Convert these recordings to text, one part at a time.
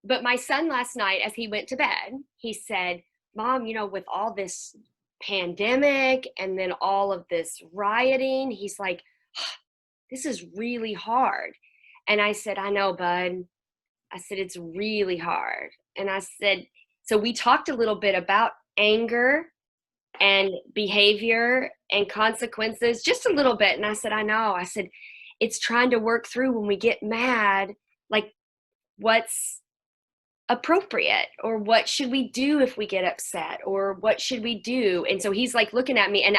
But my son last night, as he went to bed, he said, Mom, with all this pandemic and then all of this rioting, he's like, this is really hard. And I said, I know, bud. I said, it's really hard. And I said, so we talked a little bit about anger and behavior and consequences, just a little bit. And I said, I know. I said, it's trying to work through when we get mad, like what's appropriate, or what should we do if we get upset, or what should we do? And so he's like looking at me, and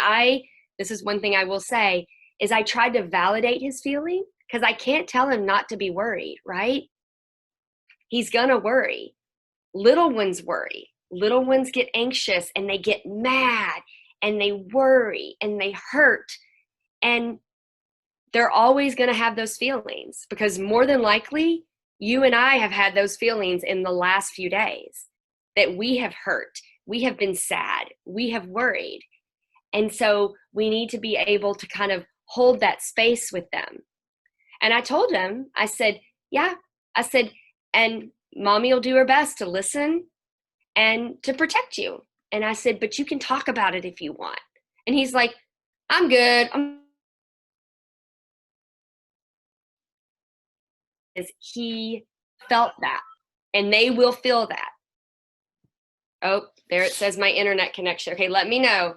this is one thing I will say, is I tried to validate his feeling, because I can't tell him not to be worried, right? He's gonna worry. Little ones worry. Little ones get anxious and they get mad and they worry and they hurt. And they're always gonna have those feelings, because more than likely, you and I have had those feelings in the last few days, that we have hurt, we have been sad, we have worried. And so we need to be able to kind of hold that space with them. And I told him, I said, yeah, I said, and Mommy will do her best to listen and to protect you. And I said, but you can talk about it if you want. And he's like, I'm good. He felt that, and they will feel that. Oh, there it says my internet connection. Okay, let me know.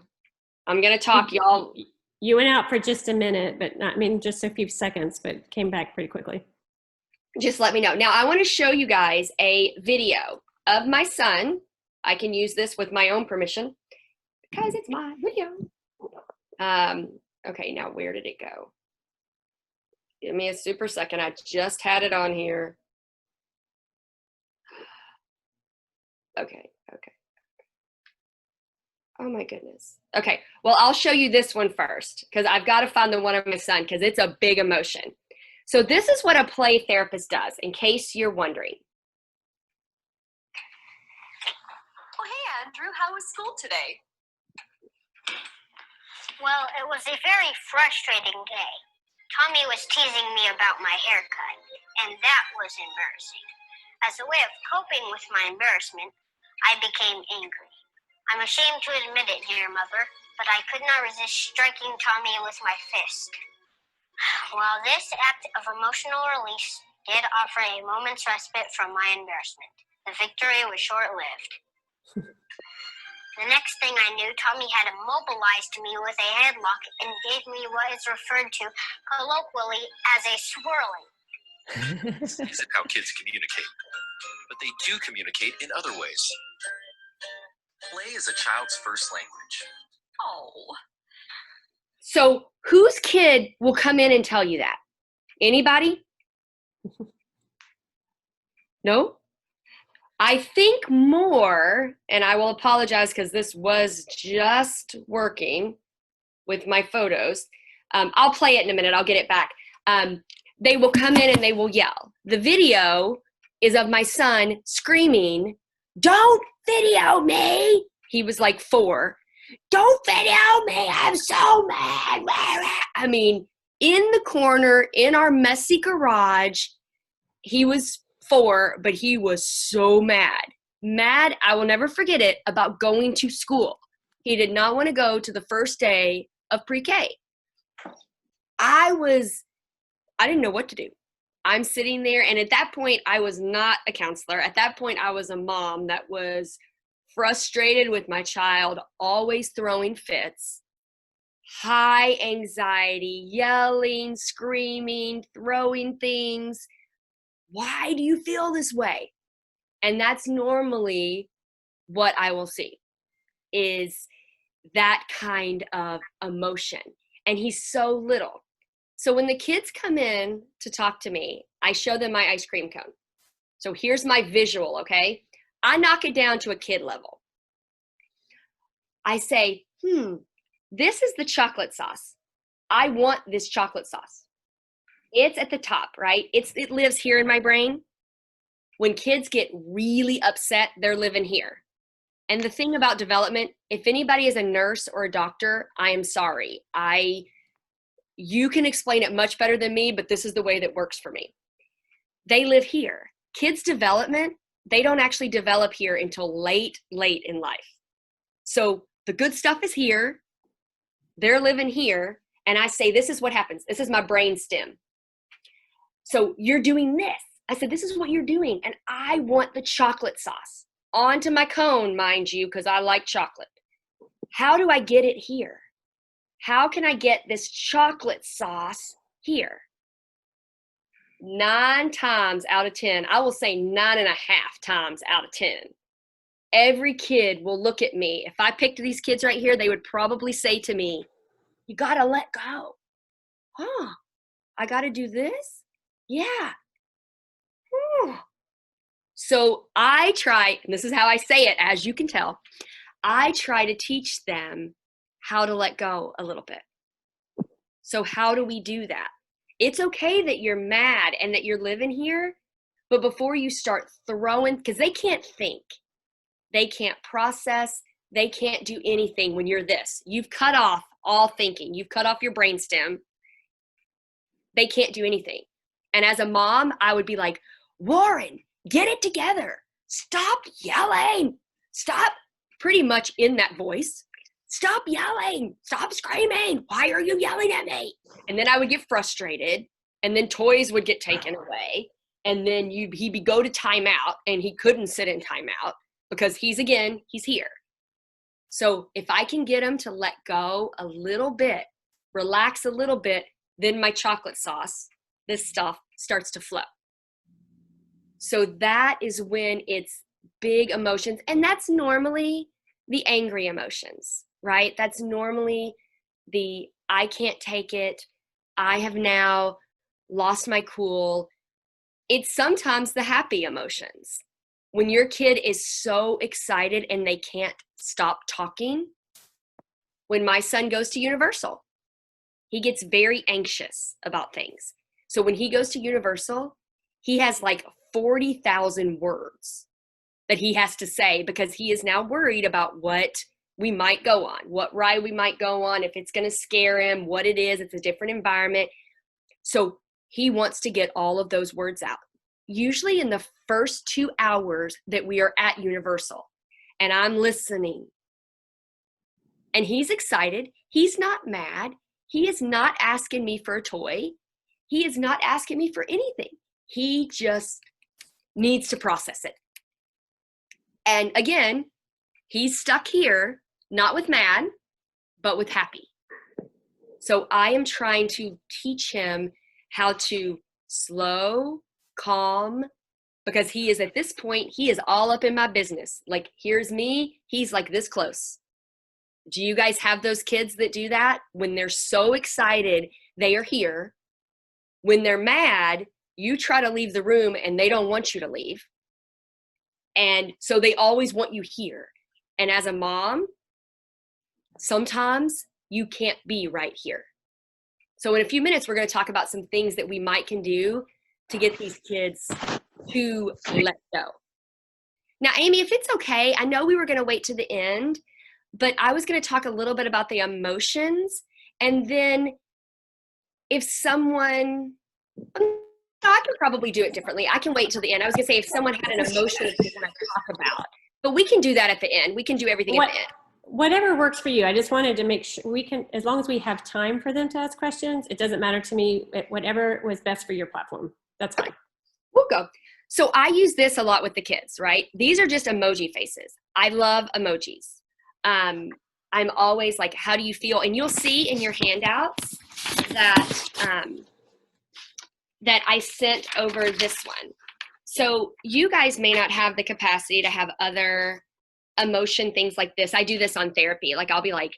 I'm going to talk, y'all. You went out for just a minute, but just a few seconds, but came back pretty quickly. Just let me know. Now, I want to show you guys a video of my son. I can use this with my own permission because it's my video. Okay, now where did it go? Give me a super second. I just had it on here. Okay. Oh my goodness. Okay, well, I'll show you this one first, because I've got to find the one of my son, because it's a big emotion. So this is what a play therapist does, in case you're wondering. Oh, hey, Andrew, how was school today? Well, it was a very frustrating day. Tommy was teasing me about my haircut, and that was embarrassing. As a way of coping with my embarrassment, I became angry. I'm ashamed to admit it, dear mother, but I could not resist striking Tommy with my fist. While this act of emotional release did offer a moment's respite from my embarrassment, the victory was short-lived. The next thing I knew, Tommy had immobilized me with a headlock and gave me what is referred to colloquially as a swirling. This isn't how kids communicate, but they do communicate in other ways. Play is a child's first language. Oh. So whose kid will come in and tell you that? Anybody? No? I think more, and I will apologize because this was just working with my photos. I'll play it in a minute. I'll get it back. They will come in and they will yell. The video is of my son screaming, "Don't video me!" He was like 4. "Don't video me! I'm so mad!" I mean, in the corner, in our messy garage, he was 4, but he was so mad. Mad, I will never forget it, about going to school. He did not want to go to the first day of pre-K. I didn't know what to do. I'm sitting there, and at that point, I was not a counselor. At that point, I was a mom that was frustrated with my child, always throwing fits, high anxiety, yelling, screaming, throwing things. Why do you feel this way? And that's normally what I will see, is that kind of emotion. And he's so little. So when the kids come in to talk to me, I show them my ice cream cone. So here's my visual, okay? I knock it down to a kid level. I say, this is the chocolate sauce. I want this chocolate sauce. It's at the top, right? It lives here in my brain. When kids get really upset, they're living here. And the thing about development, if anybody is a nurse or a doctor, I am sorry. You can explain it much better than me, but this is the way that works for me. They live here. Kids' development they don't actually develop here until late in life. So the good stuff is here. They're living here. And I say, this is what happens. This is my brain stem. So you're doing this. I said, this is what you're doing. And I want the chocolate sauce onto my cone, mind you, because I like chocolate. How do I get it here? How can I get this chocolate sauce here? 9 times out of 10, I will say 9.5 times out of 10, every kid will look at me. If I picked these kids right here, they would probably say to me, you got to let go. Huh? I got to do this? Yeah. So I try, and this is how I say it, as you can tell, I try to teach them how to let go a little bit. So how do we do that? It's okay that you're mad and that you're living here, but before you start throwing, because they can't think, they can't process, they can't do anything when you're this. You've cut off all thinking. You've cut off your brainstem. They can't do anything. And as a mom, I would be like, Warren, get it together. Stop yelling. Stop, pretty much in that voice. Stop yelling. Stop screaming. Why are you yelling at me? And then I would get frustrated, and then toys would get taken away. And then he'd go to timeout, and he couldn't sit in timeout because he's here. So if I can get him to let go a little bit, relax a little bit, then my chocolate sauce, this stuff starts to flow. So that is when it's big emotions. And that's normally the angry emotions, right? That's normally the I can't take it. I have now lost my cool. It's sometimes the happy emotions. When your kid is so excited and they can't stop talking. When my son goes to Universal, he gets very anxious about things. So when he goes to Universal, he has like 40,000 words that he has to say because he is now worried about what we might go on, what ride we might go on, if it's going to scare him, what it is. It's a different environment. So he wants to get all of those words out. Usually in the first 2 hours that we are at Universal, and I'm listening, and he's excited. He's not mad. He is not asking me for a toy. He is not asking me for anything. He just needs to process it. And again, he's stuck here, not with mad, but with happy. So I am trying to teach him how to slow, calm, because he is at this point, he is all up in my business. Like, here's me, he's like this close. Do you guys have those kids that do that? When they're so excited, they are here. When they're mad, you try to leave the room and they don't want you to leave. And so they always want you here. And as a mom, sometimes you can't be right here. So in a few minutes, we're going to talk about some things that we can do to get these kids to let go. Now, Amy, if it's okay, I know we were going to wait to the end, but I was going to talk a little bit about the emotions. And then if someone, I could probably do it differently. I can wait till the end. I was going to say if someone had an emotion that they want to talk about, but we can do that at the end. We can do everything at the end. Whatever works for you. I just wanted to make sure we can, as long as we have time for them to ask questions, it doesn't matter to me. Whatever was best for your platform, that's fine. We'll go. So I use this a lot with the kids, right? These are just emoji faces. I love emojis. I'm always like, how do you feel? And you'll see in your handouts that, that I sent over this one. So you guys may not have the capacity to have other emotion things like this. I do this on therapy. Like I'll be like,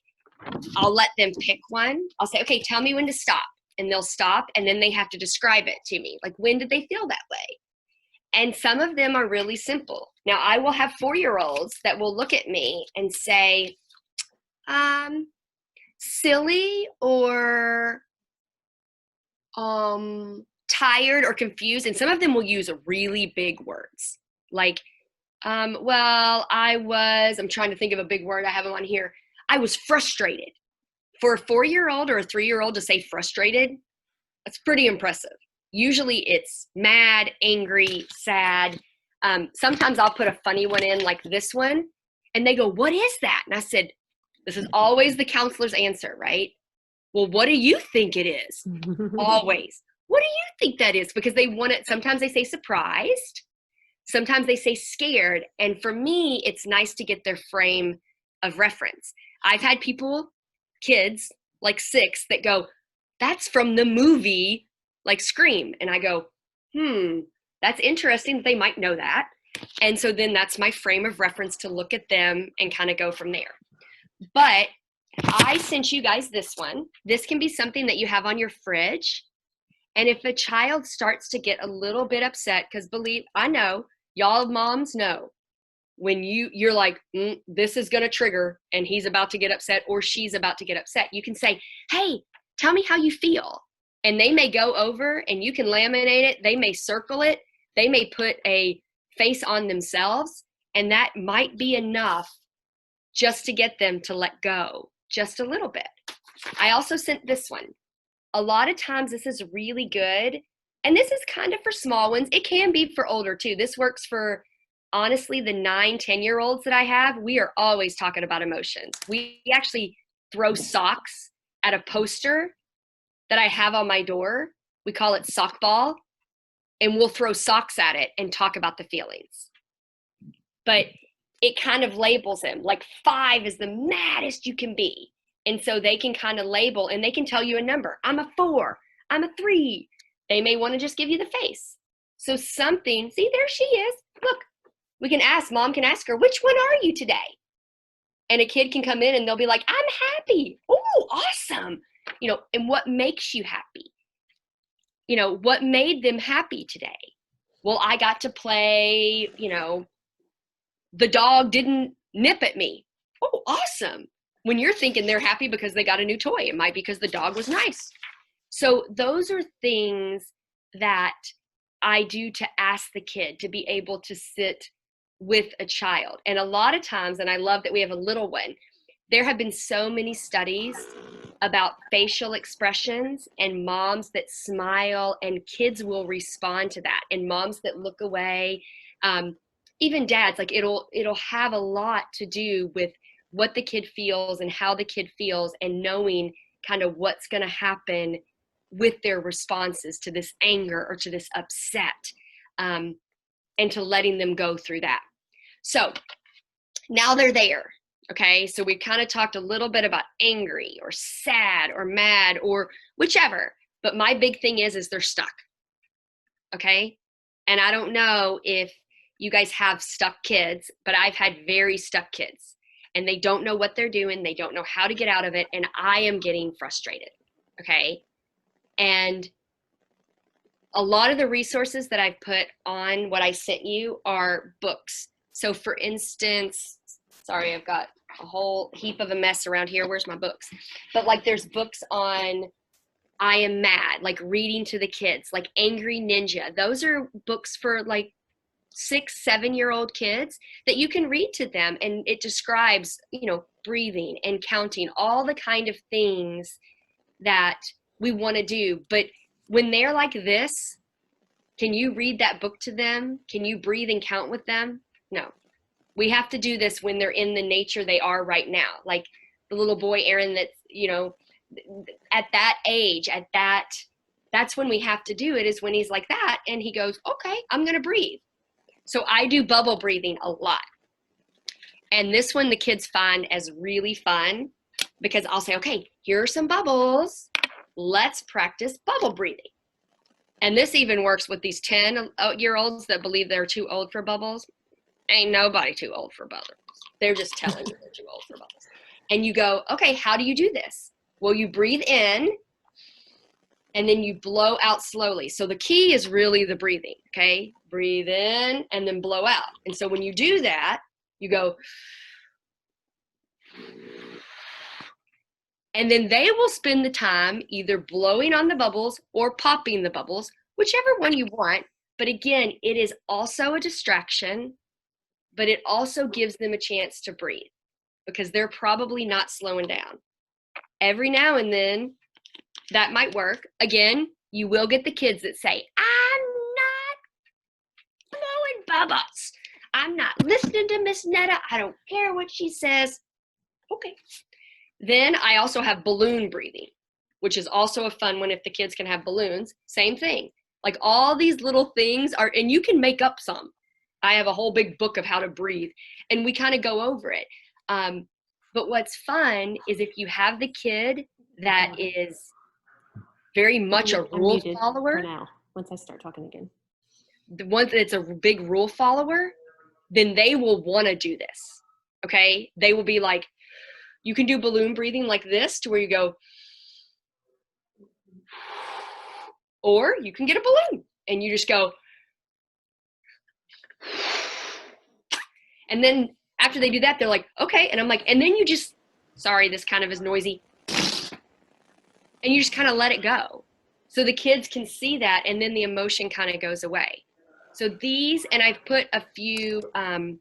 I'll let them pick one. I'll say, okay, tell me when to stop. And they'll stop and then they have to describe it to me. Like, when did they feel that way? And some of them are really simple. Now I will have 4-year-olds that will look at me and say, silly or tired or confused. And some of them will use really big words. Like, well, I'm trying to think of a big word. I have them on here. I was frustrated. For a 4-year-old or a 3-year-old to say frustrated, that's pretty impressive. Usually it's mad, angry, sad. Sometimes I'll put a funny one in like this one, and they go, what is that? And I said, this is always the counselor's answer, right? Well, what do you think it is? Always. What do you think that is? Because they want it. Sometimes they say surprised. Sometimes they say scared. And for me, it's nice to get their frame of reference. I've had people, kids, like 6, that go, that's from the movie, like Scream. And I go, that's interesting. They might know that. And so then that's my frame of reference to look at them and kind of go from there. But I sent you guys this one. This can be something that you have on your fridge. And if a child starts to get a little bit upset, because I know, y'all moms know, when you're like, this is going to trigger and he's about to get upset or she's about to get upset, you can say, hey, tell me how you feel. And they may go over and you can laminate it. They may circle it. They may put a face on themselves. And that might be enough just to get them to let go just a little bit. I also sent this one. A lot of times this is really good. And this is kind of for small ones. It can be for older too. This works for, honestly, the 9-10-year-olds that I have. We are always talking about emotions. We actually throw socks at a poster that I have on my door. We call it sock ball. And we'll throw socks at it and talk about the feelings. But it kind of labels them. Like 5 is the maddest you can be. And so they can kind of label and they can tell you a number. I'm a 4. I'm a 3. They may want to just give you the face. So something, see, there she is. Look, mom can ask her, which one are you today? And a kid can come in and they'll be like, I'm happy. Oh, awesome. And what makes you happy? What made them happy today? Well, I got to play, the dog didn't nip at me. Oh, awesome. When you're thinking they're happy because they got a new toy, it might be because the dog was nice. So those are things that I do to ask the kid to be able to sit with a child. And a lot of times, and I love that we have a little one, there have been so many studies about facial expressions and moms that smile, and kids will respond to that, and moms that look away, even dads, like it'll have a lot to do with what the kid feels and how the kid feels, and knowing kind of what's going to happen with their responses to this anger or to this upset, and to letting them go through that. So now they're there. Okay, so we kind of talked a little bit about angry or sad or mad or whichever, but my big thing is they're stuck. Okay, and I don't know if you guys have stuck kids, but I've had very stuck kids, and they don't know what they're doing. They don't know how to get out of it, and I am getting frustrated. Okay, and a lot of the resources that I've put on what I sent you are books. So for instance, sorry, I've got a whole heap of a mess around here. Where's my books? But like there's books on I Am Mad, like reading to the kids, like Angry Ninja. Those are books for like 6-7-year-old kids that you can read to them. And it describes, breathing and counting, all the kind of things that we want to do. But when they're like this, can you read that book to them? Can you breathe and count with them? No. We have to do this when they're in the nature they are right now. Like the little boy, Aaron, that's, at that age, that's when we have to do it, is when he's like that. And he goes, okay, I'm going to breathe. So I do bubble breathing a lot. And this one the kids find as really fun, because I'll say, okay, here are some bubbles. Let's practice bubble breathing. And this even works with these 10-year-olds that believe they're too old for bubbles. Ain't nobody too old for bubbles. They're just telling you they're too old for bubbles. And you go, okay, how do you do this? Well, you breathe in and then you blow out slowly. So the key is really the breathing, okay? Breathe in and then blow out. And so when you do that, you go, and then they will spend the time either blowing on the bubbles or popping the bubbles, whichever one you want. But again, it is also a distraction, but it also gives them a chance to breathe, because they're probably not slowing down. Every now and then, that might work. Again, you will get the kids that say, I'm not blowing bubbles. I'm not listening to Miss Netta. I don't care what she says. Okay. Then I also have balloon breathing, which is also a fun one if the kids can have balloons. Same thing. Like all these little things are, and you can make up some. I have a whole big book of how to breathe, and we kind of go over it. But what's fun is if you have the kid that is very much a I'm rule muted follower. for now, once I start talking again. The one that's a big rule follower, then they will want to do this. Okay. They will be like, you can do balloon breathing like this to where you go, or you can get a balloon and you just go. And then after they do that, they're like, okay. And I'm like, and then you just, sorry, this kind of is noisy. And you just kind of let it go. So the kids can see that, and then the emotion kind of goes away. So these, and I've put a few, and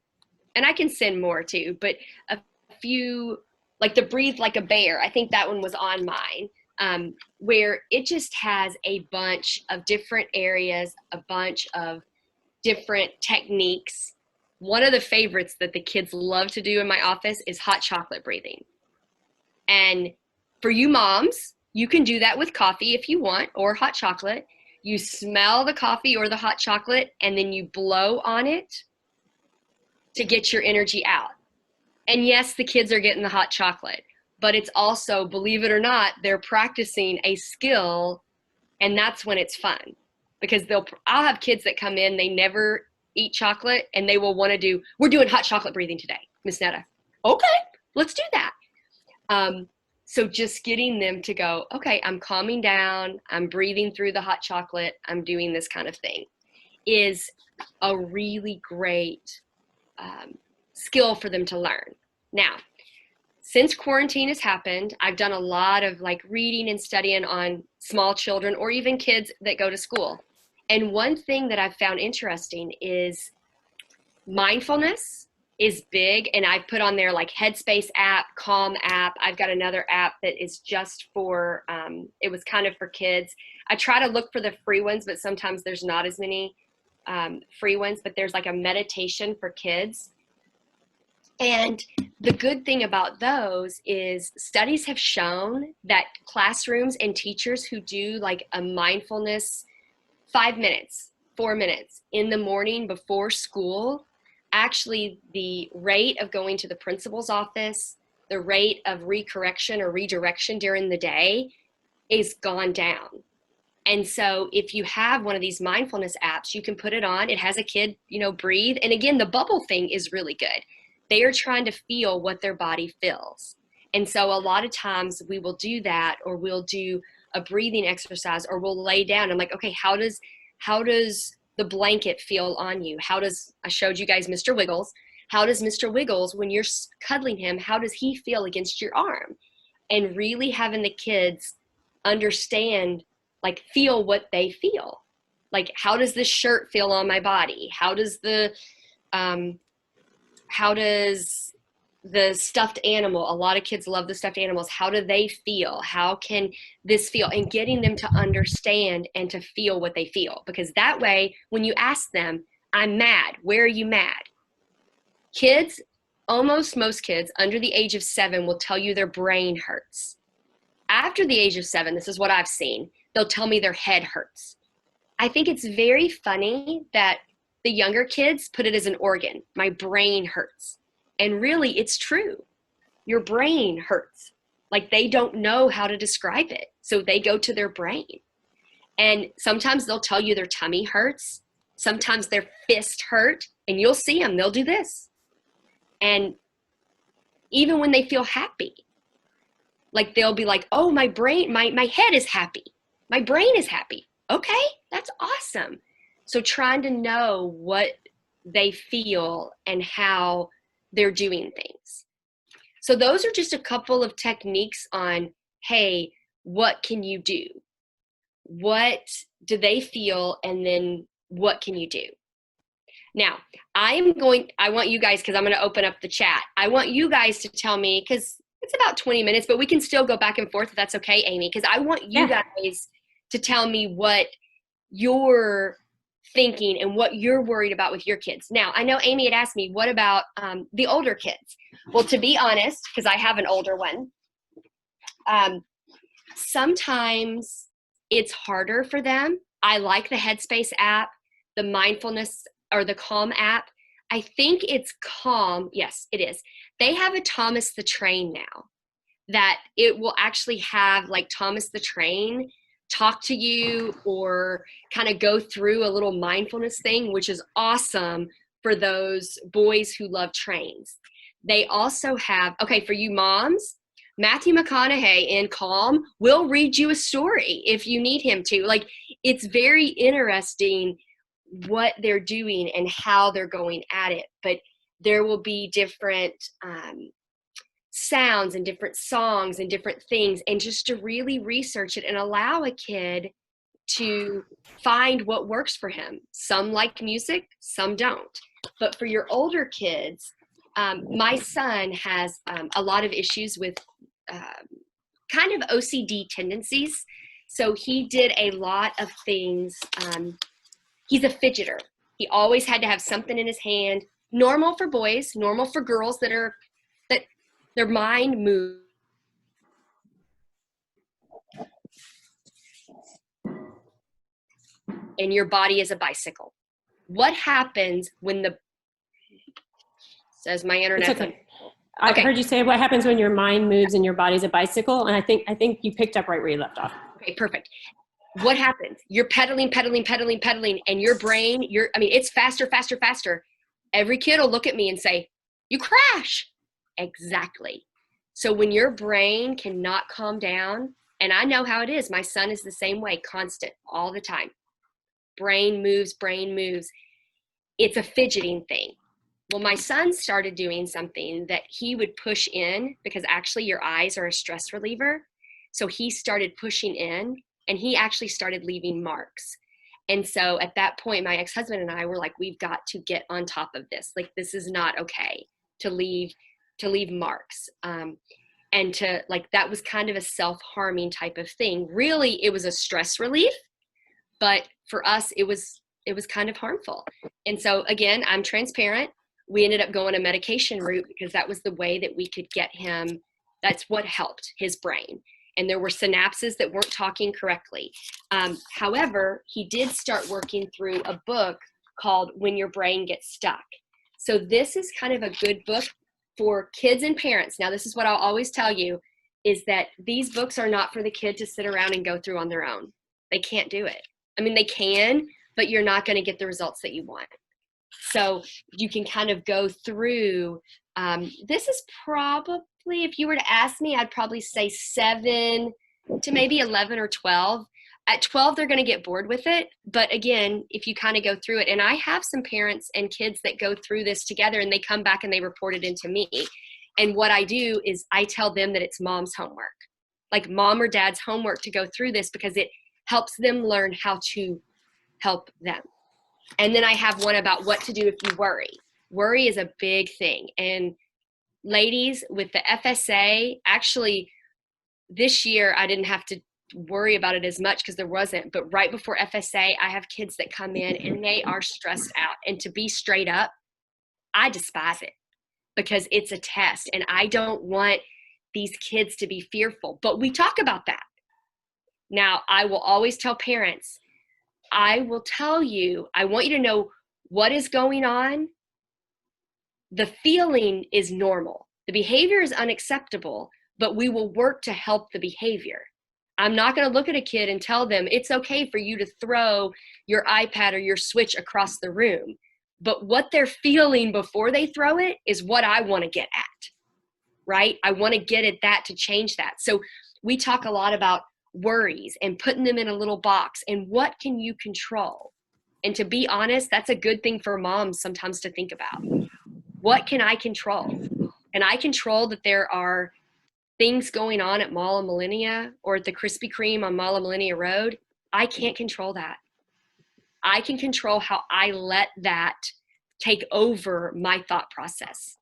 I can send more too, but a few, like the breathe like a bear. I think that one was on mine, where it just has a bunch of different areas, a bunch of different techniques. One of the favorites that the kids love to do in my office is hot chocolate breathing. And for you moms, you can do that with coffee if you want, or hot chocolate. You smell the coffee or the hot chocolate, and then you blow on it to get your energy out. And yes, the kids are getting the hot chocolate, but it's also, believe it or not, they're practicing a skill, and that's when it's fun. Because I'll have kids that come in, they never eat chocolate, and they will want to do, we're doing hot chocolate breathing today, Miss Netta. Okay, let's do that. So just getting them to go, okay, I'm calming down, I'm breathing through the hot chocolate, I'm doing this kind of thing, is a really great skill for them to learn. Now, since quarantine has happened, I've done a lot of like reading and studying on small children or even kids that go to school. And one thing that I've found interesting is mindfulness is big, and I've put on there like Headspace app, Calm app. I've got another app that is just for, it was kind of for kids. I try to look for the free ones, but sometimes there's not as many free ones, but there's like a meditation for kids. And the good thing about those is studies have shown that classrooms and teachers who do like a mindfulness 5 minutes, 4 minutes in the morning before school, actually the rate of going to the principal's office, the rate of recorrection or redirection during the day is gone down. And so if you have one of these mindfulness apps, you can put it on. It has a kid, breathe. And again, the bubble thing is really good. They are trying to feel what their body feels. And so a lot of times we will do that, or we'll do a breathing exercise, or we'll lay down. I'm like, okay, how does the blanket feel on you? I showed you guys Mr. Wiggles. How does Mr. Wiggles, when you're cuddling him, how does he feel against your arm? And really having the kids understand, like feel what they feel. Like, how does this shirt feel on my body? How does the stuffed animal, a lot of kids love the stuffed animals. How do they feel? How can this feel? And getting them to understand and to feel what they feel. Because that way, when you ask them, I'm mad, where are you mad? Kids, most kids under the age of 7 will tell you their brain hurts. After the age of 7, this is what I've seen, they'll tell me their head hurts. I think it's very funny that the younger kids put it as an organ. My brain hurts. And really, it's true. Your brain hurts. Like, they don't know how to describe it. So they go to their brain. And sometimes they'll tell you their tummy hurts. Sometimes their fist hurt. And you'll see them. They'll do this. And even when they feel happy, like they'll be like, oh, my brain, my head is happy. My brain is happy. Okay, that's awesome. So trying to know what they feel and how they're doing things. So those are just a couple of techniques on, hey, what can you do? What do they feel? And then what can you do? Now, I want you guys, because I'm going to open up the chat. I want you guys to tell me, because it's about 20 minutes, but we can still go back and forth if that's okay, Amy, because I want you guys to tell me what your thinking and what you're worried about with your kids. Now, I know Amy had asked me, what about the older kids? Well, to be honest, because I have an older one, sometimes it's harder for them. I like the Headspace app, the mindfulness or the Calm app. I think it's Calm. Yes, it is. They have a Thomas the Train now that it will actually have like Thomas the Train talk to you or kind of go through a little mindfulness thing, which is awesome for those boys who love trains. They also have, okay, for you moms, Matthew McConaughey in Calm will read you a story if you need him to. Like, it's very interesting what they're doing and how they're going at it. But there will be different sounds and different songs and different things, and just to really research it and allow a kid to find what works for him. Some like music, some don't. But for your older kids, my son has a lot of issues with kind of OCD tendencies. So he did a lot of things. He's a fidgeter. He always had to have something in his hand. Normal for boys, normal for girls that their mind moves. And your body is a bicycle. What happens when says my internet? It's okay. I heard you say what happens when your mind moves and your body's a bicycle, and I think you picked up right where you left off. Okay, perfect. What happens? You're pedaling, and your brain, it's faster. Every kid will look at me and say, "You crash." Exactly. So when your brain cannot calm down, and I know how it is, my son is the same way, constant, all the time. Brain moves. It's a fidgeting thing. Well, my son started doing something that he would push in, because actually your eyes are a stress reliever. So he started pushing in, and he actually started leaving marks. And so at that point, my ex-husband and I were like, we've got to get on top of this. Like, this is not okay to leave marks. And to, like, that was kind of a self-harming type of thing. Really, it was a stress relief, but for us, it was kind of harmful. And so again, I'm transparent. We ended up going a medication route because that was the way that we could get him. That's what helped his brain. And there were synapses that weren't talking correctly. However, he did start working through a book called When Your Brain Gets Stuck. So this is kind of a good book for kids and parents. Now, this is what I'll always tell you, is that these books are not for the kid to sit around and go through on their own. They can't do it. I mean, they can, but you're not going to get the results that you want. So you can kind of go through, this is probably, if you were to ask me, I'd probably say 7 to maybe 11 or 12. At 12, they're going to get bored with it. But again, if you kind of go through it, and I have some parents and kids that go through this together, and they come back and they report it into me. And what I do is I tell them that it's mom's homework, like mom or dad's homework to go through this, because it helps them learn how to help them. And then I have one about what to do if you worry. Worry is a big thing. And ladies, with the FSA, actually this year I didn't have to worry about it as much because there wasn't, but right before FSA, I have kids that come in and they are stressed out. And to be straight up, I despise it because it's a test and I don't want these kids to be fearful, but we talk about that. Now, I will always tell parents, I will tell you, I want you to know what is going on. The feeling is normal. The behavior is unacceptable, but we will work to help the behavior. I'm not going to look at a kid and tell them it's okay for you to throw your iPad or your Switch across the room. But what they're feeling before they throw it is what I want to get at, right? I want to get at that to change that. So we talk a lot about worries and putting them in a little box and what can you control? And to be honest, that's a good thing for moms sometimes to think about. What can I control? And I control that there are things going on at Mall of Millennia or at the Krispy Kreme on Mall of Millennia Road. I can't control that. I can control how I let that take over my thought process.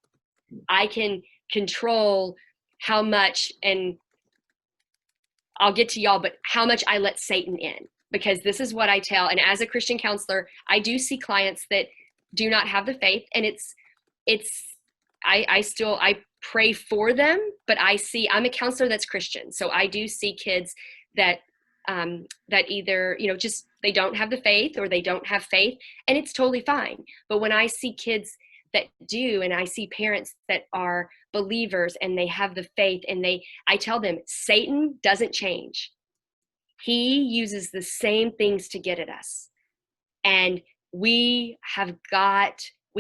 I can control how much, and I'll get to y'all, but how much I let Satan in. because this is what I tell. And as a Christian counselor, I do see clients that do not have the faith, and I pray for them, but I'm a counselor that's Christian. So I do see kids that either, just they don't have the faith or they don't have faith, and it's totally fine. But when I see kids that do, and I see parents that are believers and they have the faith, and I tell them, Satan doesn't change. He uses the same things to get at us. And we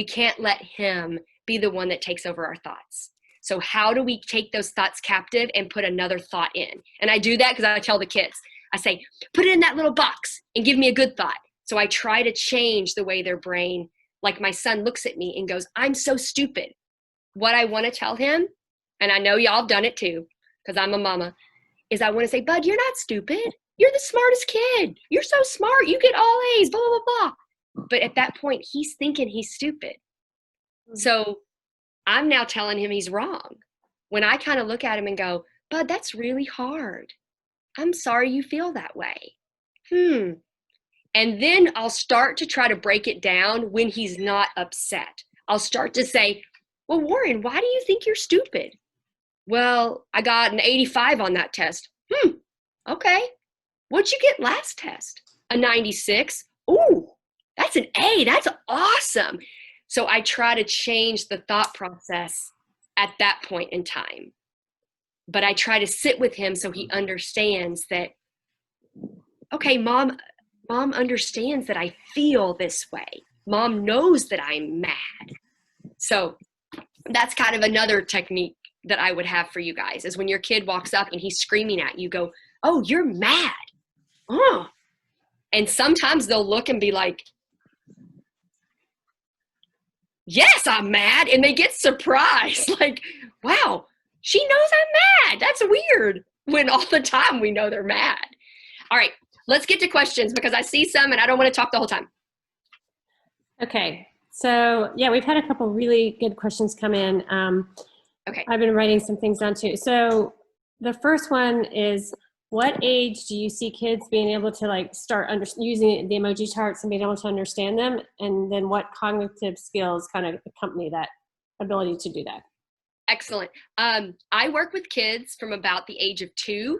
can't let him be the one that takes over our thoughts. So how do we take those thoughts captive and put another thought in? And I do that because I tell the kids, I say, put it in that little box and give me a good thought. So I try to change the way their brain, like my son looks at me and goes, I'm so stupid. What I want to tell him, and I know y'all have done it too, because I'm a mama, is I want to say, bud, you're not stupid. You're the smartest kid. You're so smart. You get all A's, blah, blah, blah. But at that point, he's thinking he's stupid. So I'm now telling him he's wrong. When I kind of look at him and go, bud, that's really hard. I'm sorry you feel that way. And then I'll start to try to break it down when he's not upset. I'll start to say, well, Warren, why do you think you're stupid? Well, I got an 85 on that test. Okay. What'd you get last test? A 96. Ooh, that's an A. That's awesome. So I try to change the thought process at that point in time. But I try to sit with him so he understands that, okay, mom understands that I feel this way. Mom knows that I'm mad. So that's kind of another technique that I would have for you guys, is when your kid walks up and he's screaming at you, go, oh, you're mad. Oh. And sometimes they'll look and be like, yes, I'm mad. And they get surprised. Like, wow, she knows I'm mad. That's weird. When all the time we know they're mad. All right, let's get to questions because I see some and I don't want to talk the whole time. Okay. So yeah, we've had a couple really good questions come in. Okay. I've been writing some things down too. So the first one is, what age do you see kids being able to start using the emoji charts and being able to understand them? And then what cognitive skills kind of accompany that ability to do that? Excellent. I work with kids from about the age of 2.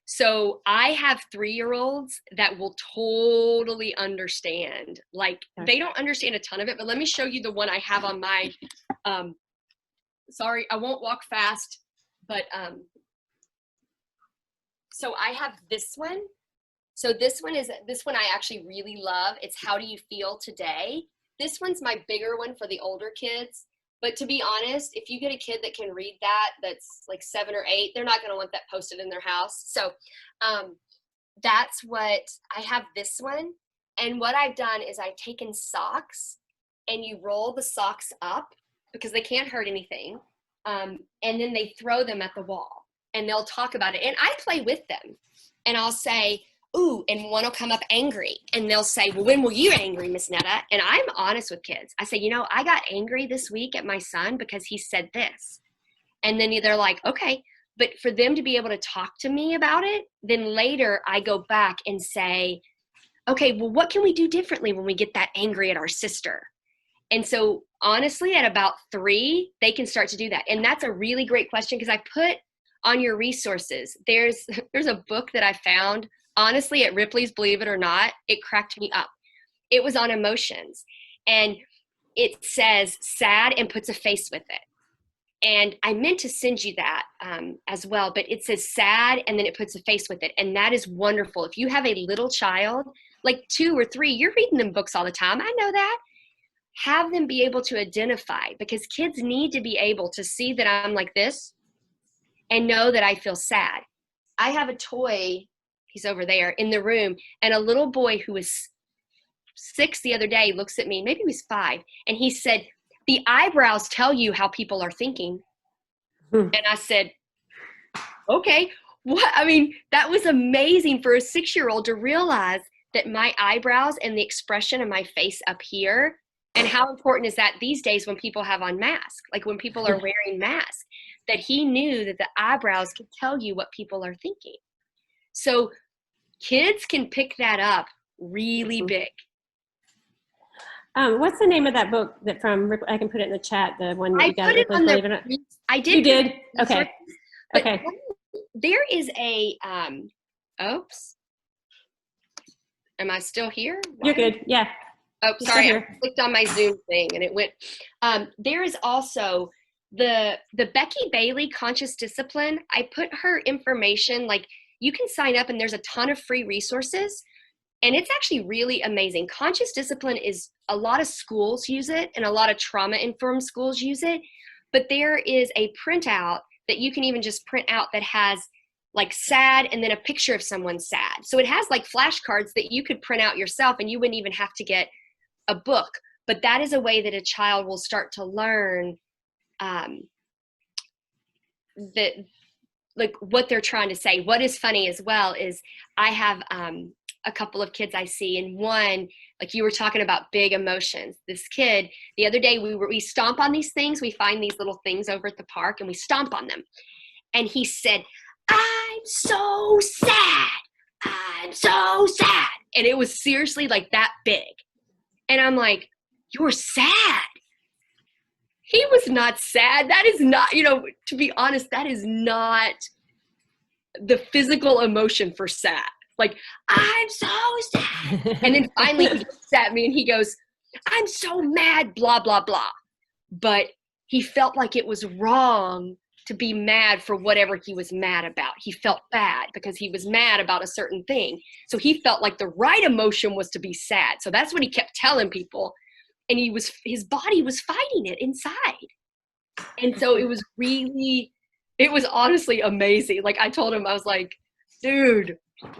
So I have 3-year-olds that will totally understand. They don't understand a ton of it, but let me show you the one I have on my, sorry, I won't walk fast, but so I have this one. So this one I actually really love. It's how do you feel today? This one's my bigger one for the older kids. But to be honest, if you get a kid that can read that's like 7 or 8, they're not going to want that posted in their house. So that's what I have this one. And what I've done is I've taken socks and you roll the socks up because they can't hurt anything. And then they throw them at the wall. And they'll talk about it. And I play with them. And I'll say, ooh, and one will come up angry. And they'll say, well, when were you angry, Miss Netta? And I'm honest with kids. I say, I got angry this week at my son because he said this. And then they're like, okay. But for them to be able to talk to me about it, then later I go back and say, okay, well, what can we do differently when we get that angry at our sister? And so honestly, at about 3, they can start to do that. And that's a really great question because I put on your resources, there's a book that I found, honestly, at Ripley's, believe it or not, it cracked me up. It was on emotions. And it says sad and puts a face with it. And I meant to send you that as well, but it says sad and then it puts a face with it. And that is wonderful. If you have a little child, like 2 or 3, you're reading them books all the time. I know that. Have them be able to identify because kids need to be able to see that I'm like this and know that I feel sad. I have a toy, he's over there in the room, and a little boy who was 6 the other day looks at me, maybe he was 5, and he said, the eyebrows tell you how people are thinking. And I said, okay, what? I mean, that was amazing for a 6-year-old to realize that my eyebrows and the expression of my face up here, and how important is that these days when people have on masks, like when people are wearing masks, that he knew that the eyebrows could tell you what people are thinking. So kids can pick that up really big. What's the name of that book that from I can put it in the chat, the one that I you got put it Ripley's on Believe It or Not? I did. You did? But Okay. there is a, oops. Am I still here? You're good. Yeah. Oh, You're sorry. still I here. clicked on my Zoom thing and it went. There is also the Becky Bailey Conscious Discipline. I put her information, like you can sign up and there's a ton of free resources. And it's actually really amazing. Conscious discipline is, a lot of schools use it and a lot of trauma-informed schools use it. But there is a printout that you can even just print out that has like sad and then a picture of someone sad. So it has like flashcards that you could print out yourself and you wouldn't even have to get a book. But that is a way that a child will start to learn that, like what they're trying to say. What is funny as well is I have a couple of kids I see, and one, like you were talking about big emotions. This kid, the other day, we stomp on these things. We find these little things over at the park and we stomp on them. And he said, "I'm so sad. I'm so sad." And it was seriously like that big. And I'm like, "You're sad." He was not sad. That is not, to be honest, that is not the physical emotion for sad. Like, "I'm so sad." And then finally he looks at me and he goes, "I'm so mad, blah, blah, blah." But he felt like it was wrong to be mad for whatever he was mad about. He felt bad because he was mad about a certain thing. So he felt like the right emotion was to be sad. So that's what he kept telling people. And his body was fighting it inside. And so it was honestly amazing. Like I told him, I was like, "Dude,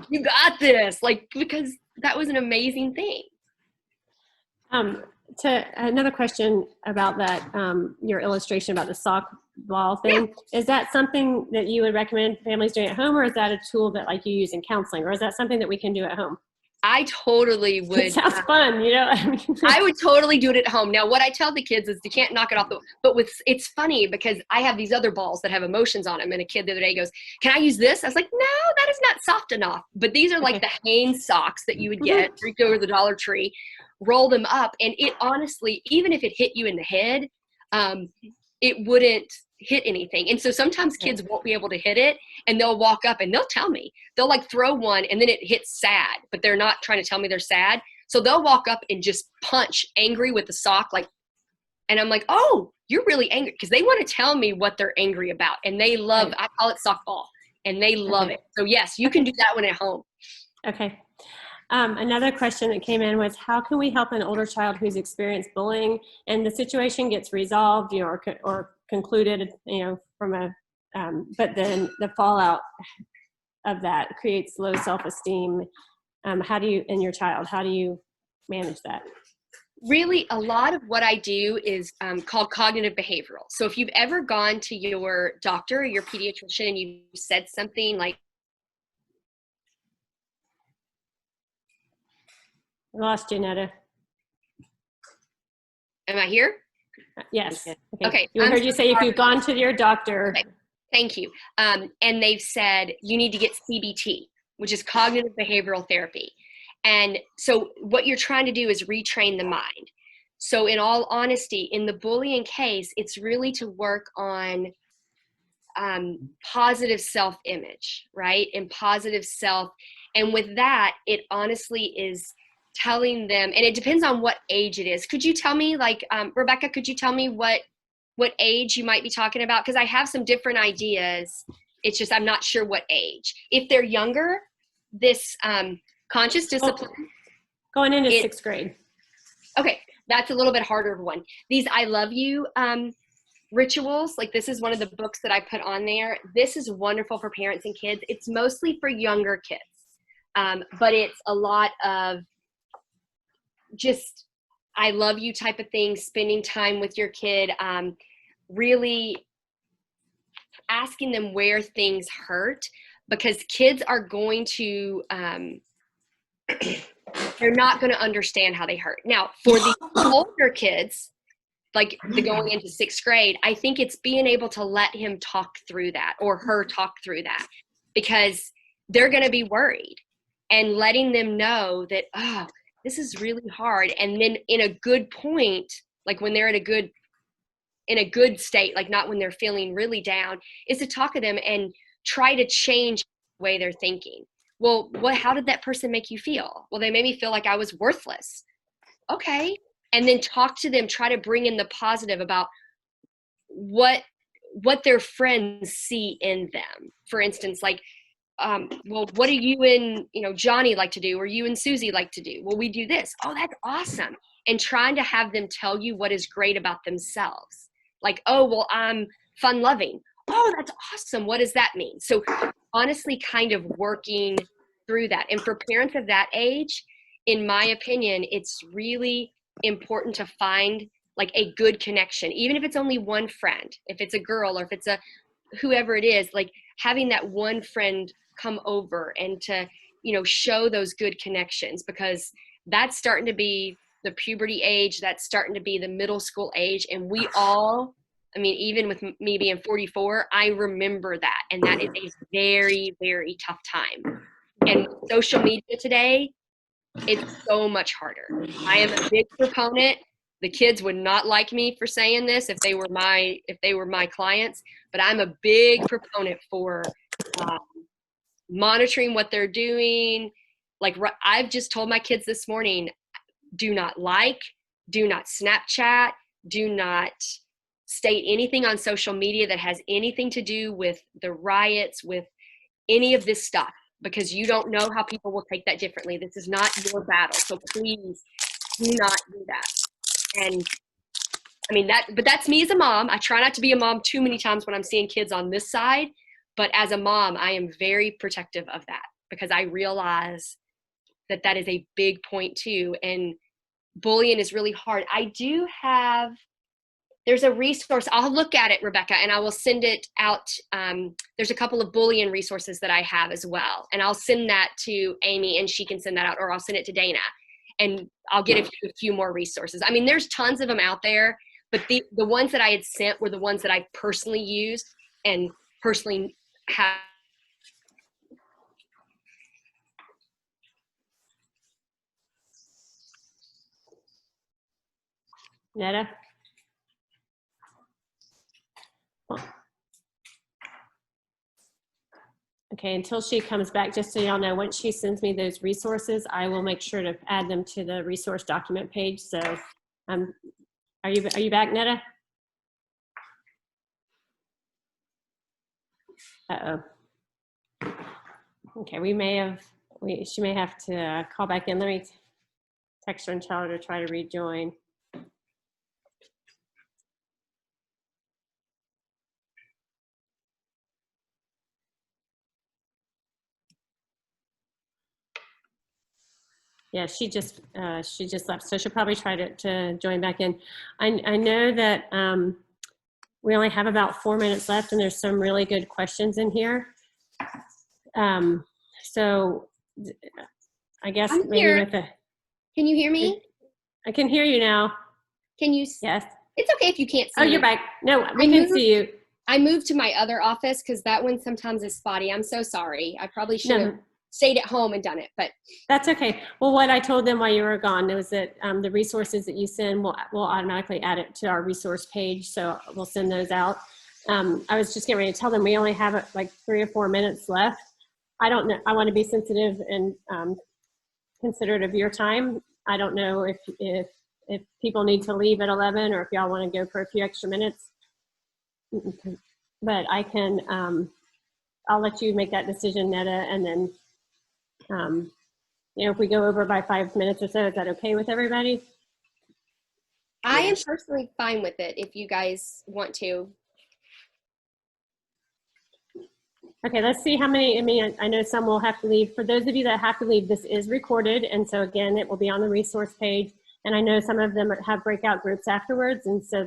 you got this." Like, because that was an amazing thing. To another question about that, your illustration about the sock ball thing, is that something that you would recommend families doing at home, or is that a tool that like you use in counseling, or is that something that we can do at home? I totally would. It sounds fun, I would totally do it at home. Now, what I tell the kids is you can't knock it off but it's funny because I have these other balls that have emotions on them. And a kid the other day goes, "Can I use this?" I was like, "No, that is not soft enough." But these are like the Hanes socks that you would get, you go to the Dollar Tree, roll them up. And it honestly, even if it hit you in the head, it wouldn't hit anything. And so sometimes kids won't be able to hit it and they'll walk up and they'll tell me, they'll like throw one and then it hits sad, but they're not trying to tell me they're sad. So they'll walk up and just punch angry with the sock. Like, and I'm like, "Oh, you're really angry." Because they want to tell me what they're angry about. And they love, I call it softball, and they love it. So yes, you can do that one at home. Okay. Another question that came in was, how can we help an older child who's experienced bullying and the situation gets resolved, or concluded, from a, but then the fallout of that creates low self-esteem. How do you, in your child, how do you manage that? Really, a lot of what I do is called cognitive behavioral. So if you've ever gone to your doctor or your pediatrician and you said something like, I lost you, Netta. am I here? Yes. Okay. I heard you say if you've gone to your doctor. Okay. Thank you. And they've said you need to get CBT, which is cognitive behavioral therapy. And so what you're trying to do is retrain the mind. So in all honesty, in the bullying case, it's really to work on positive self-image, right? And positive self. And with that, it honestly is telling them, and it depends on what age it is. Could you tell me, like, Rebecca, could you tell me what age you might be talking about? Because I have some different ideas. It's just I'm not sure what age. If they're younger, this conscious discipline. Going into 6th grade. Okay, that's a little bit harder one. These I love you rituals, like this is one of the books that I put on there. This is wonderful for parents and kids. It's mostly for younger kids, but it's a lot of just I love you type of thing, spending time with your kid, really asking them where things hurt, because kids are going to, they're not going to understand how they hurt. Now, for the older kids, like the going into 6th grade, I think it's being able to let him talk through that or her talk through that, because they're going to be worried. and letting them know that, oh, this is really hard. And then in a good point, like when they're in a good state, like not when they're feeling really down, is to talk to them and try to change the way they're thinking. Well, how did that person make you feel? Well, they made me feel like I was worthless. Okay. And then talk to them, try to bring in the positive about what their friends see in them. For instance, like, well, what do you and, Johnny like to do, or you and Susie like to do? Well, we do this. Oh, that's awesome. And trying to have them tell you what is great about themselves. Like, oh, well, I'm fun loving. Oh, that's awesome. What does that mean? So honestly, kind of working through that. And for parents of that age, in my opinion, it's really important to find like a good connection, even if it's only one friend, if it's a girl or if it's whoever it is, like having that one friend come over and to, show those good connections, because that's starting to be the puberty age, that's starting to be the middle school age. And we all, even with me being 44, I remember that. And that is a very, very tough time. And social media today, it's so much harder. I am a big proponent. The kids would not like me for saying this if they were my clients, but I'm a big proponent for monitoring what they're doing. Like I've just told my kids this morning, do not Snapchat, do not state anything on social media that has anything to do with the riots, with any of this stuff, because you don't know how people will take that differently. This is not your battle. So please do not do that. And but that's me as a mom. I try not to be a mom too many times when I'm seeing kids on this side, but as a mom, I am very protective of that, because I realize that is a big point too. And bullying is really hard. There's a resource. I'll look at it, Rebecca, and I will send it out. There's a couple of bullying resources that I have as well. And I'll send that to Amy and she can send that out, or I'll send it to Dana and I'll get a few more resources. There's tons of them out there, but the ones that I had sent were the ones that I personally used and personally have. Netta? Okay, until she comes back, just so y'all know, once she sends me those resources, I will make sure to add them to the resource document page. So, are you back, Netta? Uh-oh. Okay, she may have to call back in. Let me text her and tell her to try to rejoin. Yeah, she just left, so she'll probably try to join back in. I know that we only have about 4 minutes left, and there's some really good questions in here. So I guess I'm maybe here. with the. Can you hear me? I can hear you now. Can you? Yes. It's okay if you can't see me. Oh, you're back. No, we can see you. I moved to my other office because that one sometimes is spotty. I'm so sorry. I probably should have stayed at home and done it, but that's okay. Well, what I told them while you were gone was that the resources that you send will automatically add it to our resource page, so we'll send those out. I was just getting ready to tell them we only have like 3 or 4 minutes left. I don't know. I want to be sensitive and considerate of your time. I don't know if people need to leave at 11 or if y'all want to go for a few extra minutes. But I can. I'll let you make that decision, Netta, and then. If we go over by 5 minutes or so, is that okay with everybody? I am personally fine with it if you guys want to. Okay, let's see how many. I know some will have to leave. For those of you that have to leave, this is recorded, and so again, it will be on the resource page. And I know some of them have breakout groups afterwards, and so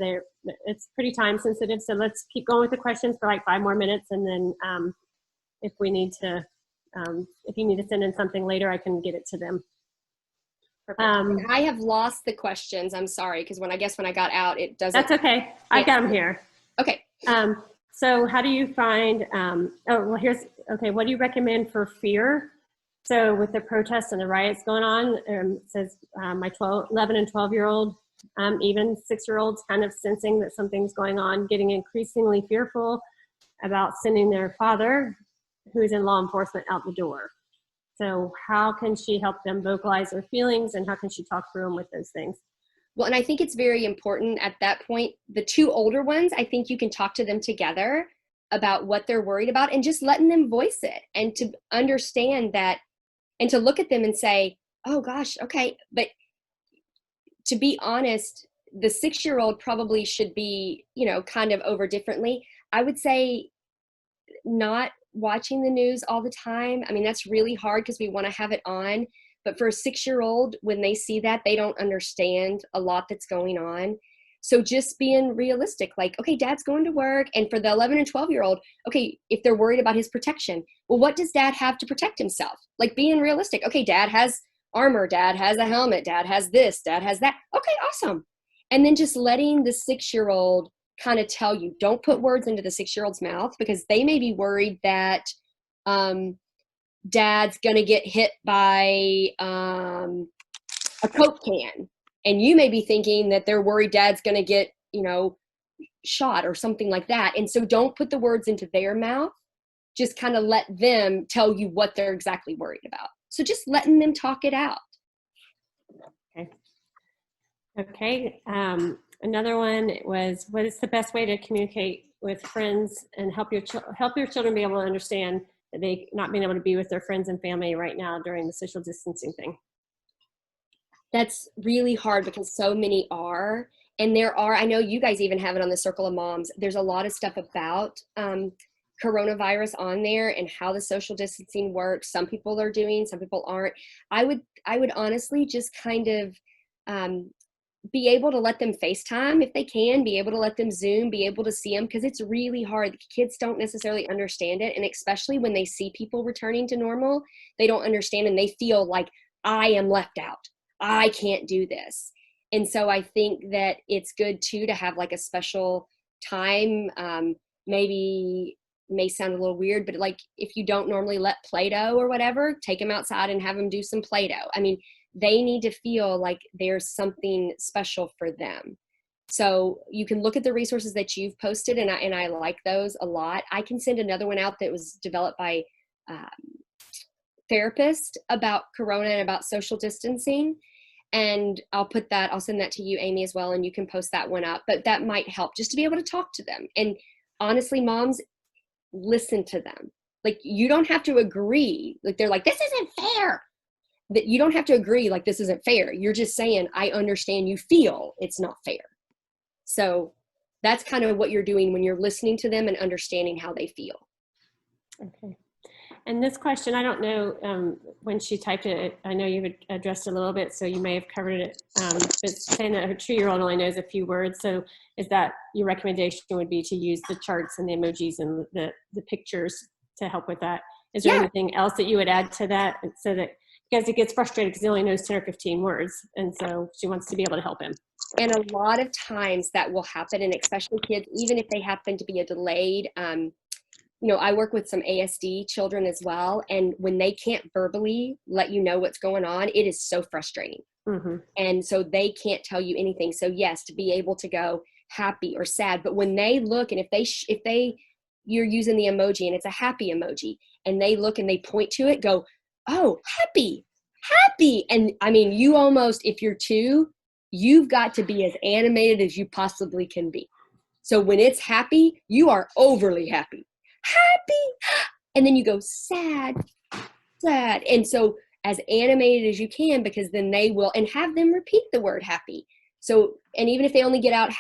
it's pretty time sensitive. So let's keep going with the questions for like 5 more minutes, and then if we need to. If you need to send in something later, I can get it to them. I have lost the questions. I'm sorry, because when I got out, it doesn't. That's okay. I've got them here. Okay. So how do you find? What do you recommend for fear? So with the protests and the riots going on, it says my 11 and 12-year-old, even 6-year-olds kind of sensing that something's going on, getting increasingly fearful about sending their father, who is in law enforcement, out the door. So how can she help them vocalize their feelings, and how can she talk through them with those things? Well, and I think it's very important at that point, the two older ones, I think you can talk to them together about what they're worried about and just letting them voice it, and to understand that, and to look at them and say, oh gosh, okay. But to be honest, the 6-year-old probably should be, kind of over differently. I would say not watching the news all the time. I mean, that's really hard because we want to have it on. But for a 6-year-old, when they see that, they don't understand a lot that's going on. So just being realistic, like, okay, dad's going to work. And for the 11 and 12-year-old, okay, if they're worried about his protection, well, what does dad have to protect himself? Like, being realistic. Okay, dad has armor, dad has a helmet, dad has this, dad has that. Okay, awesome. And then just letting the 6-year-old kind of tell you, don't put words into the 6-year-old's mouth, because they may be worried that dad's gonna get hit by a Coke can, and you may be thinking that they're worried dad's gonna get shot or something like that. And so don't put the words into their mouth, just kind of let them tell you what they're exactly worried about. So just letting them talk it out. Okay. Another one was, what is the best way to communicate with friends and help your children be able to understand that they not being able to be with their friends and family right now during the social distancing thing? That's really hard because so many are. And I know you guys even have it on the Circle of Moms. There's a lot of stuff about coronavirus on there and how the social distancing works. Some people are doing, some people aren't. I would honestly just kind of be able to let them FaceTime if they can, be able to let them Zoom, be able to see them, because it's really hard. The kids don't necessarily understand it. And especially when they see people returning to normal, they don't understand, and they feel like, I am left out. I can't do this. And so I think that it's good too to have like a special time. Maybe may sound a little weird, but like if you don't normally let Play-Doh or whatever, take them outside and have them do some Play-Doh. I mean, they need to feel like there's something special for them. So you can look at the resources that you've posted, and I like those a lot. I can send another one out that was developed by therapists about Corona and about social distancing. And I'll send that to you, Amy, as well, and you can post that one up. But that might help just to be able to talk to them. And honestly, moms, listen to them. Like, you don't have to agree. Like, they're like, this isn't fair. That you don't have to agree like this isn't fair. You're just saying, I understand you feel it's not fair. So that's kind of what you're doing when you're listening to them and understanding how they feel. Okay. And this question, I don't know, when she typed it, I know you've addressed it a little bit, so you may have covered it. It's saying that her 2-year-old only knows a few words. So is that your recommendation would be to use the charts and the emojis and the pictures to help with that? Is there anything else that you would add to that, so that, because it gets frustrated because he only knows 10 or 15 words, and so she wants to be able to help him. And a lot of times that will happen, and especially kids, even if they happen to be a delayed, I work with some ASD children as well, and when they can't verbally let you know what's going on, it is so frustrating. Mm-hmm. And so they can't tell you anything. So yes, to be able to go happy or sad, but when they look, and if you're using the emoji and it's a happy emoji, and they look and they point to it, go, oh, happy. And I mean, you almost, if you're 2, you've got to be as animated as you possibly can be. So when it's happy, you are overly happy. And then you go sad. And so as animated as you can, because then they will, and have them repeat the word happy. So, and even if they only get out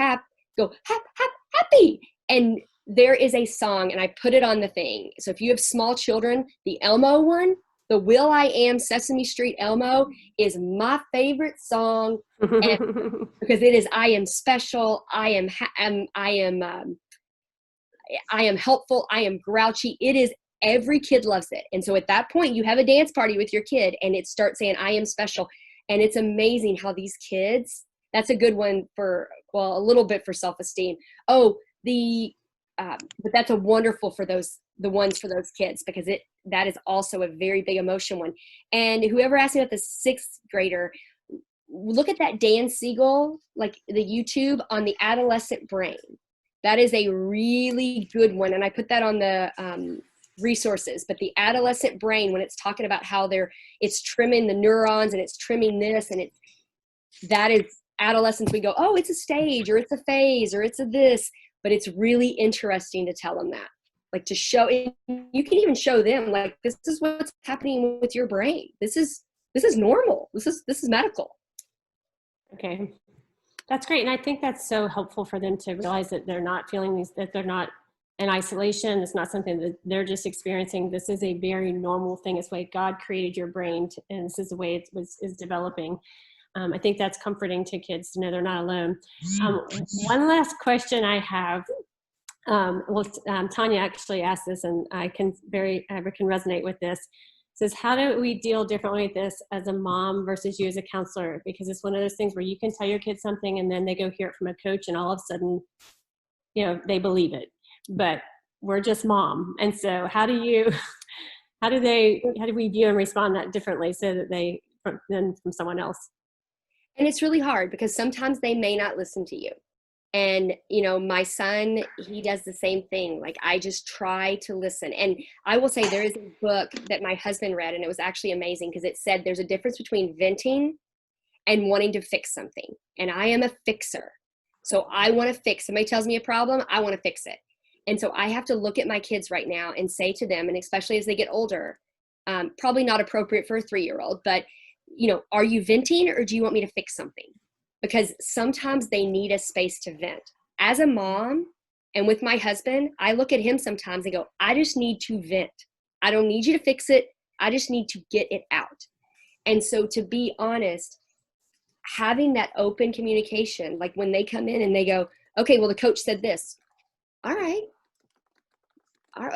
go happy. And there is a song, and I put it on the thing. So if you have small children, the Elmo one, the Will I Am Sesame Street Elmo, is my favorite song. Because it is, I am special. I am helpful. I am grouchy. It is, every kid loves it. And so at that point, you have a dance party with your kid, and it starts saying, I am special. And it's amazing how these kids, that's a good one for, well, a little bit for self-esteem. Oh, the but that's a wonderful for the ones for those kids, because that is also a very big emotion one. And whoever asked me about the 6th grader, look at that Dan Siegel, like the YouTube on the adolescent brain. That is a really good one. And I put that on the resources, but the adolescent brain, when it's talking about how it's trimming the neurons and it's trimming this, and that is adolescence. We go, oh, it's a stage, or it's a phase, or it's a this, but it's really interesting to tell them that, like to show it. You can even show them like, this is what's happening with your brain. This is normal. This is medical. Okay. That's great. And I think that's so helpful for them to realize that they're not feeling these, that they're not in isolation. It's not something that they're just experiencing. This is a very normal thing. It's the way God created your brain, and this is the way it is developing. I think that's comforting to kids to know they're not alone. One last question I have. Tanya actually asked this, and I can resonate with this. It says, how do we deal differently with this as a mom versus you as a counselor? Because it's one of those things where you can tell your kids something and then they go hear it from a coach, and all of a sudden, they believe it. But we're just mom. And so how do we view and respond that differently so that than from someone else? And it's really hard because sometimes they may not listen to you. And, my son, he does the same thing. Like, I just try to listen. And I will say there is a book that my husband read, and it was actually amazing because it said there's a difference between venting and wanting to fix something. And I am a fixer. So I want to fix. Somebody tells me a problem, I want to fix it. And so I have to look at my kids right now and say to them, and especially as they get older, probably not appropriate for a 3-year-old, but are you venting, or do you want me to fix something? Because sometimes they need a space to vent. As a mom, and with my husband, I look at him sometimes and go, I just need to vent. I don't need you to fix it. I just need to get it out. And so, to be honest, having that open communication, like when they come in and they go, okay, well, the coach said this. All right,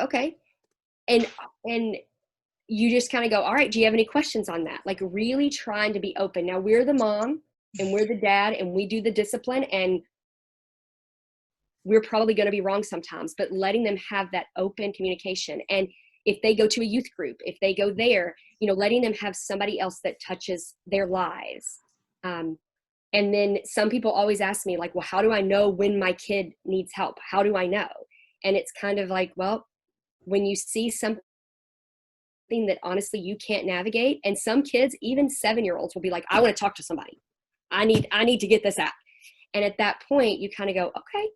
okay. And you just kind of go, all right, do you have any questions on that? Like, really trying to be open. Now, we're the mom and we're the dad, and we do the discipline, and we're probably going to be wrong sometimes, but letting them have that open communication. And if they go to a youth group, if they go there, letting them have somebody else that touches their lives. And then some people always ask me, like, well, how do I know when my kid needs help? How do I know? And it's kind of like, well, when you see something that honestly you can't navigate, and some kids, even 7-year-olds, will be like, I want to talk to somebody. I need to get this out. And at that point, you kind of go, okay.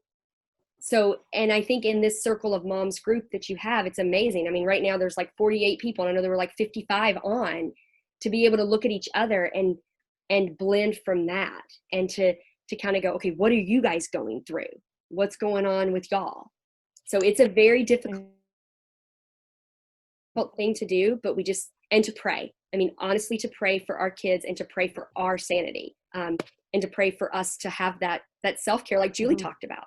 So, and I think in this circle of moms group that you have, it's amazing. I mean, right now there's like 48 people, and I know there were like 55 on, to be able to look at each other and blend from that, and to kind of go, okay, what are you guys going through? What's going on with y'all? So it's a very difficult thing to do, but and to pray. I mean, honestly, to pray for our kids and to pray for our sanity, and to pray for us to have that self-care like Julie talked about.